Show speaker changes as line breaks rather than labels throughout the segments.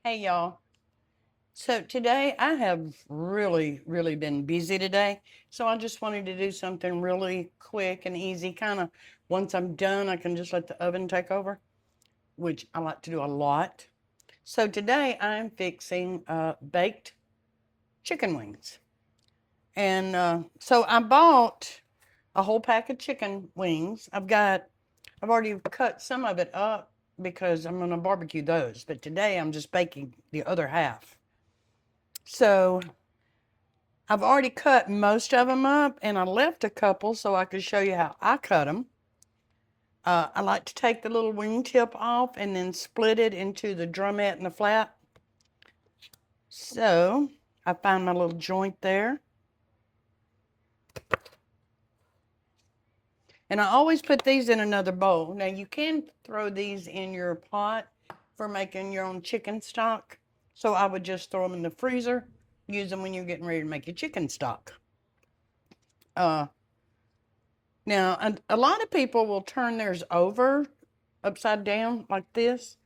Hey y'all. So today I have really been busy today. So I just wanted to do something really quick and easy. Kind of once I'm done, I can just let the oven take over, which I like to do a lot. So today I'm fixing baked chicken wings. And so I bought a whole pack of chicken wings. I've already cut some of it up because I'm going to barbecue those. But today I'm just baking the other half. So I've already cut most of them up and I left a couple so I could show you how I cut them. I like to take the little wing tip off and then split it into the drumette and the flat. So I find my little joint there. And I always put these in another bowl. Now you can throw these in your pot for making your own chicken stock. So I would just throw them in the freezer, use them when you're getting ready to make your chicken stock. Uh, Now, a lot of people will turn theirs over upside down like this.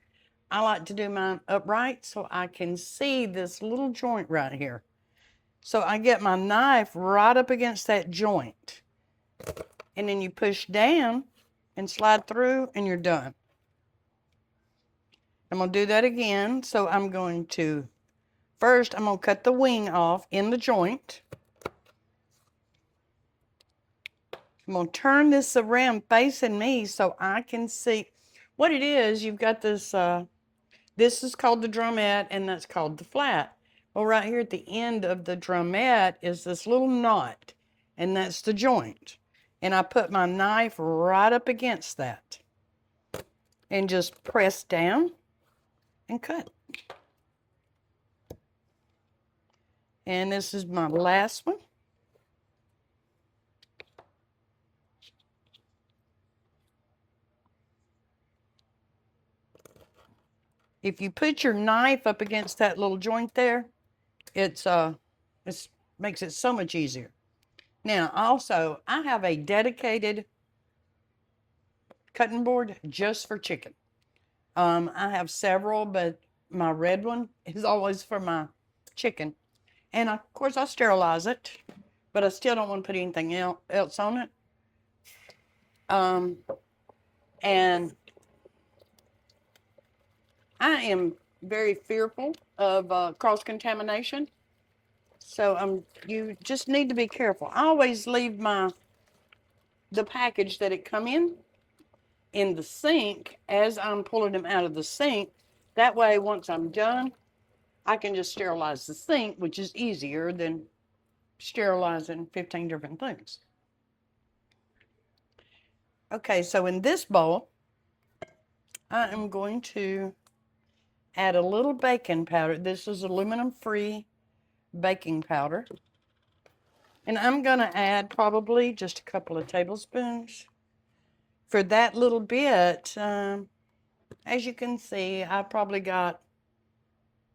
I like to do mine upright so I can see this little joint right here. So I get my knife right up against that joint. And then you push down and slide through and you're done. I'm going to do that again. So I'm going to, first I'm going to cut the wing off in the joint. I'm going to turn this around facing me so I can see what it is. You've got this, this is called the drumette and that's called the flat. Well, right here at the end of the drumette is this little knot and that's the joint. And I put my knife right up against that and just press down and cut. And this is my last one. If you put your knife up against that little joint there, it's makes it so much easier. Now, also, I have a dedicated cutting board just for chicken. I have several, but my red one is always for my chicken. And of course, I sterilize it, but I still don't want to put anything else on it. Um, and I am very fearful of cross contamination. So you just need to be careful. I always leave the package that it come in the sink as I'm pulling them out of the sink. That way, once I'm done, I can just sterilize the sink, which is easier than sterilizing 15 different things. Okay, so in this bowl, I am going to add a little baking powder. This is aluminum-free baking powder. And I'm going to add probably just a couple of tablespoons. For that little bit, as you can see, I probably got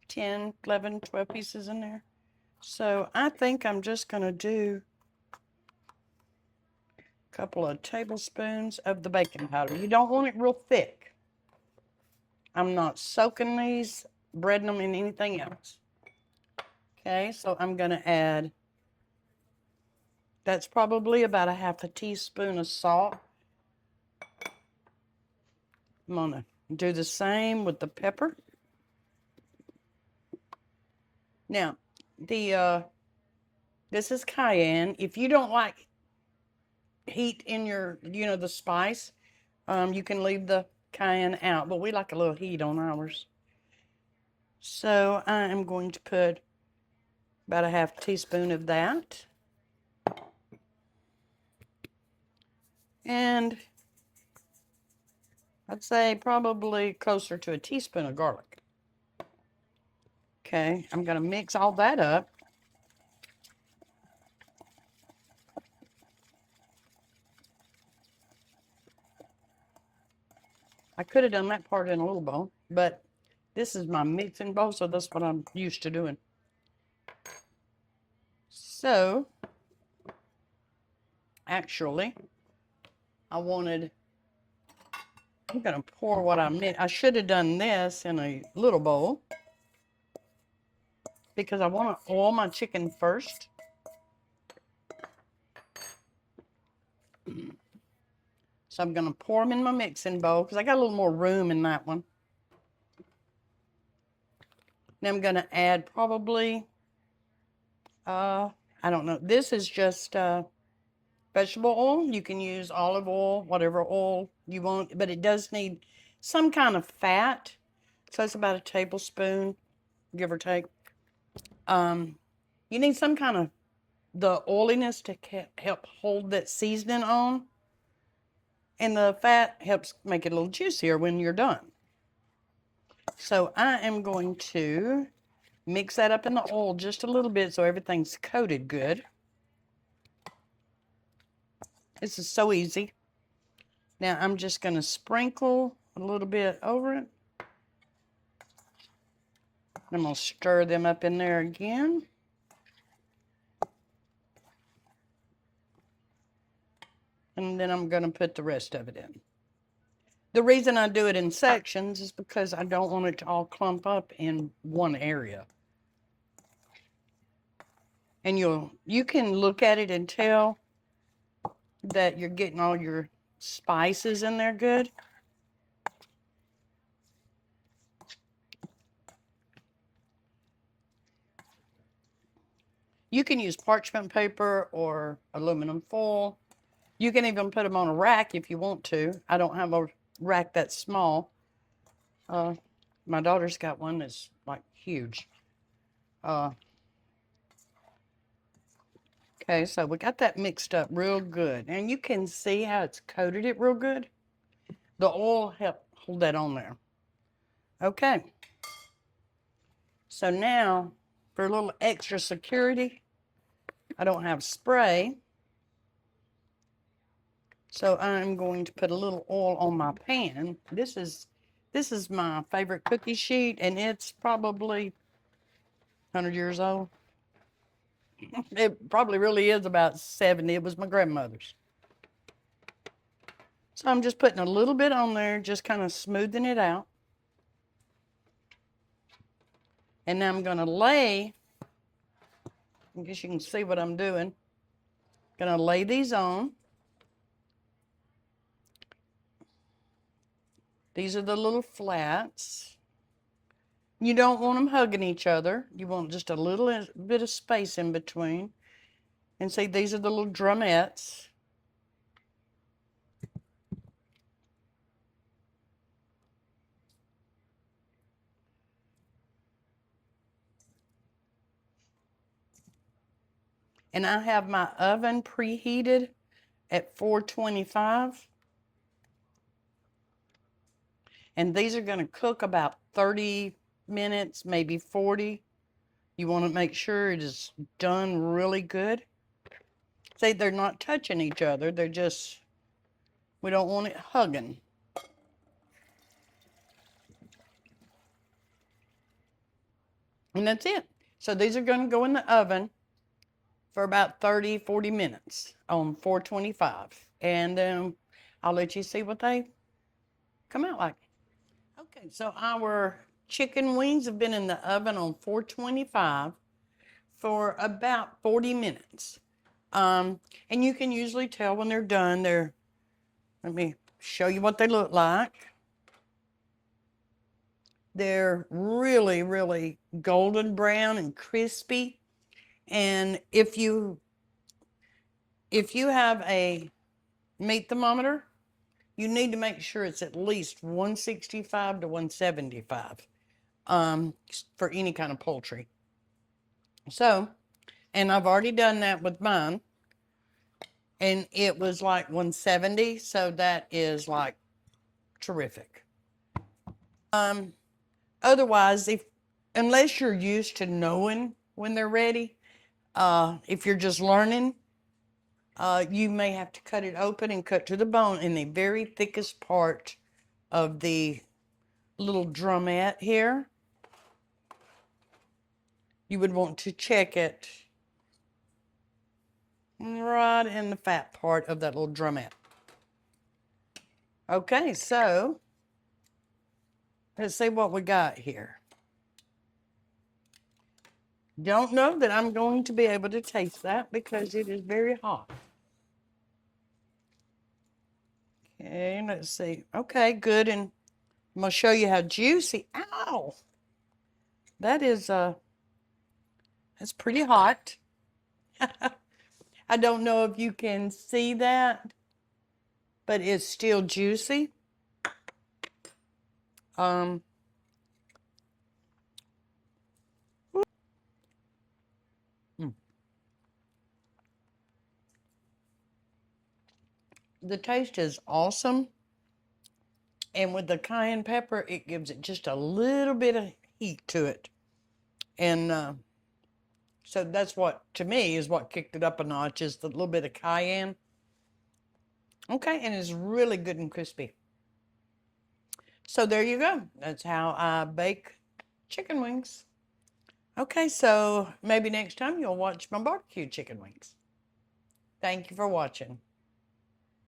10, 11, 12 pieces in there. So I think I'm just going to do a couple of tablespoons of the baking powder. You don't want it real thick. I'm not soaking these, breading them in anything else. Okay, so I'm going to add, that's probably about a half a teaspoon of salt. I'm going to do the same with the pepper. Now, this is cayenne. If you don't like heat in your, the spice, you can leave the cayenne out, but we like a little heat on ours. So I am going to put about a half teaspoon of that. And I'd say probably closer to a teaspoon of garlic. Okay, I'm going to mix all that up. I could have done that part in a little bowl, but this is my mixing bowl, so that's what I'm used to doing. So, actually, I'm going to pour what I mixed. I should have done this in a little bowl. because I want to oil my chicken first. So I'm going to pour them in my mixing bowl because I got a little more room in that one. Then I'm going to add probably, I don't know. This is just vegetable oil. You can use olive oil, whatever oil you want, but it does need some kind of fat. So it's about a tablespoon, give or take. You need some kind of the oiliness to help hold that seasoning on. And the fat helps make it a little juicier when you're done. So I am going to mix that up in the oil just a little bit so everything's coated good. This is so easy. Now I'm just going to sprinkle a little bit over it. I'm going to stir them up in there again. And then I'm going to put the rest of it in. The reason I do it in sections is because I don't want it to all clump up in one area. And you can look at it and tell that you're getting all your spices in there good. You can use parchment paper or aluminum foil. You can even put them on a rack if you want to. I don't have a rack that small. My daughter's got one that's like huge. Okay, so we got that mixed up real good. And you can see how it's coated it real good. The oil helped hold that on there. Okay. So now, for a little extra security, I don't have spray. So I'm going to put a little oil on my pan. This is my favorite cookie sheet, and it's probably 100 years old. It probably really is about 70. It was my grandmother's. So I'm just putting a little bit on there, just kind of smoothing it out. And now I'm going to lay, I guess you can see what I'm doing. Going to lay these on. These are the little flats. You don't want them hugging each other. You want just a little bit of space in between. And see, these are the little drumettes. And I have my oven preheated at 425. And these are going to cook about 30 minutes, maybe 40. You want to make sure it is done really good. See, they're not touching each other. They're just, we don't want it hugging. And that's it. So these are going to go in the oven for about 30, 40 minutes on 425. And I'll let you see what they come out like. Okay, so our chicken wings have been in the oven on 425 for about 40 minutes. And you can usually tell when they're done. Let me show you what they look like. They're really, really golden brown and crispy. And if you have a meat thermometer, you need to make sure it's at least 165 to 175 for any kind of poultry. So, and I've already done that with mine, and it was like 170, so that is like terrific. Otherwise, unless you're used to knowing when they're ready, if you're just learning, you may have to cut it open and cut to the bone in the very thickest part of the little drumette here. You would want to check it right in the fat part of that little drumette. Okay, so let's see what we got here. don't know that I'm going to be able to taste that because it is very hot. Okay, let's see. Okay, good. And I'm going to show you how juicy. Ow! That is, that's pretty hot. I don't know if you can see that, but it's still juicy. Um, mm. The taste is awesome. And with the cayenne pepper, it gives it just a little bit of heat to it. And so that's what, to me, is what kicked it up a notch, is the little bit of cayenne. Okay, and it's really good and crispy. So there you go. That's how I bake chicken wings. Okay, so maybe next time you'll watch my barbecue chicken wings. Thank you for watching.